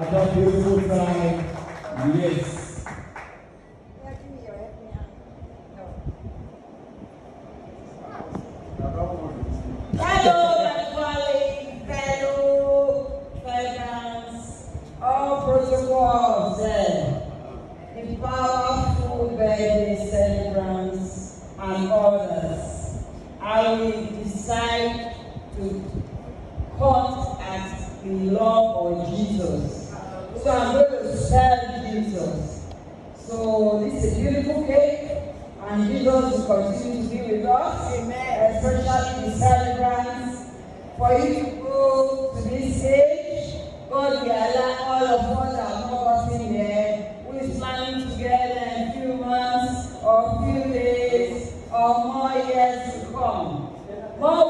Another beautiful time. Yes. Hello, my colleagues, fellow celebrants, all protocols observed, the powerful birthday celebrants and others. I will decide to cut at the love of Jesus. So I'm going to serve Jesus. So this is a beautiful cake. And Jesus will continue to be with us, amen. Especially the celebrants. For you to go to this stage, God will allow all of us that have not gotten there, who is planning to get there in a few months, or a few days, or more years to come. More